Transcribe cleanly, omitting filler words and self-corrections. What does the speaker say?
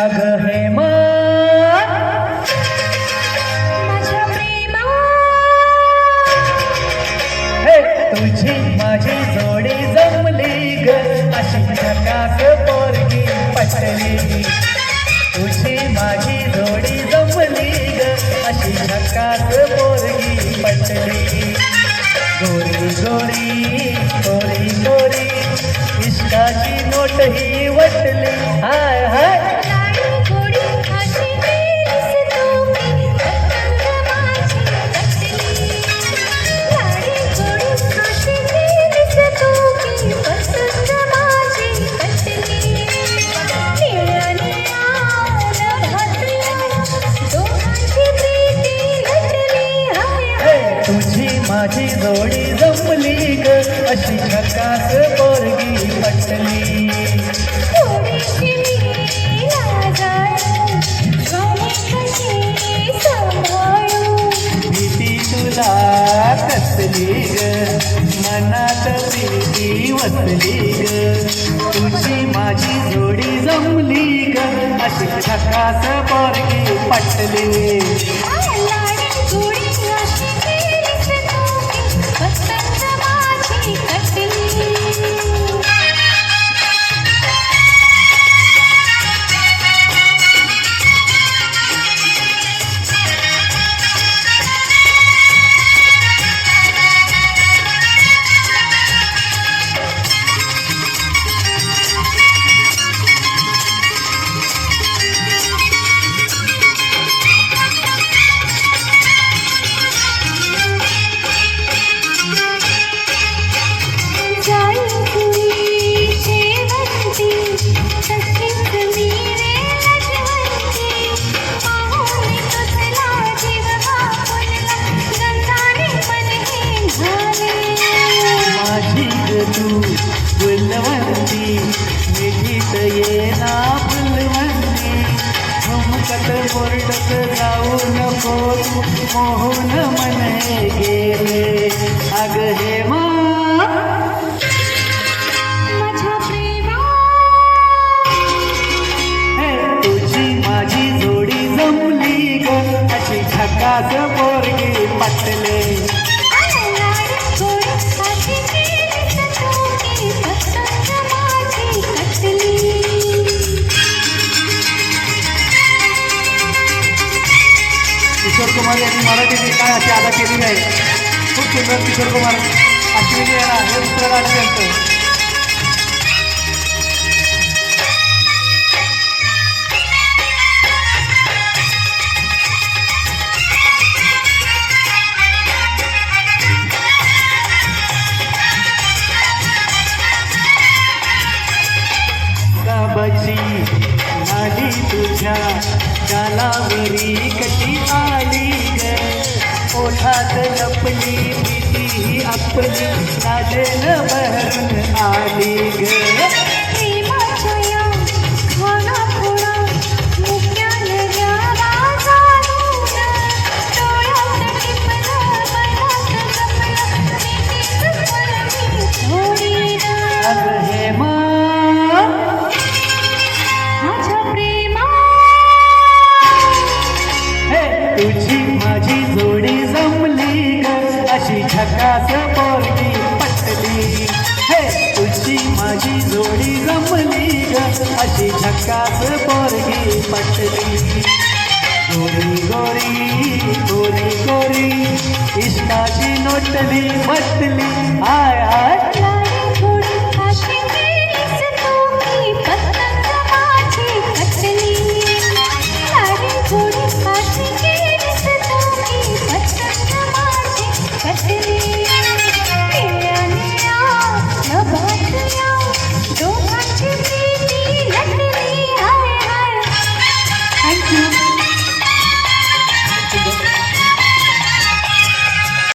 अग हेमा माझ्या प्रेमा हे तुझी माझी जोडी जमली ग अशी झकास पोरगी पटली तुझी माझी जोडी जमली ग अशी झकास पोरगी पटली गोरी गोरी गोरी गोरी इश्काची नोट ही वटली हाय हाय लाडी गोडी अशी केलीस तू मी पतंग माझी कटली लाडी गोडी अशी केलीस तू मी पतंग माझी कटली निळ्या निळ्या घातल्या दोघांची प्रीती घटली हाय हे तुझी माझी जोडी जमली ग अशी झकास पोरगी पटली थोडीशी मी लाजाळू गणी कशी सांभाळू भीती तुला कसली ग मनात भीती वसली ग तुझी माझी जोडी जमली ग अशी झकास पोरगी पटली लाडी गोडी अशी केलीस तू मी पतंग माझी कटली माझी ग तू फुलवंती मिठीत ये ना फुलवंती झुमकत बोर्डत जाऊ नको तू मोहून मन हे गेले अग हेमा माझ्या प्रेमा हे तुझी माझी जोडी जमली ग अशी झकास पोरगी पटले लाडी गोडी अशी केलीस तू मी पतंग माझी कटली किशोर कुमार यांनी मराठीत काय अशी अदा केलेली आहे खूप सुंदर किशोर कुमार अश्विनी यांना हे दुसरं गाणं त्यांचं गाबाची नाली तुझ्या गालावरी कशी आली ग ओठात लपली भीती ही आपली लाजेन बहरून आली ग प्रेमाच्या या खानापुरा मुक्यान द्यावा जाणून डोळ्यात टिपलं मनात जमलं प्रीतीच फळ मी अग थोडीनं हेमा माझ्या प्रेमा हे तुझी माझी जोडी जमली ग अशी झकास पोरगी पटली हे तुझी माझी जोडी जमली ग अशी झकास पोरगी पटली गोरी गोरी गोरी गोरी इश्काची नोटली बटली आय आय लाडी गोडी अशी केलीस तू मी पतंग माझी कटली लाडी गोडी अशी केलीस तू मी पतंग माझी कटली निळ्या निळ्या नभातल्या दोघांची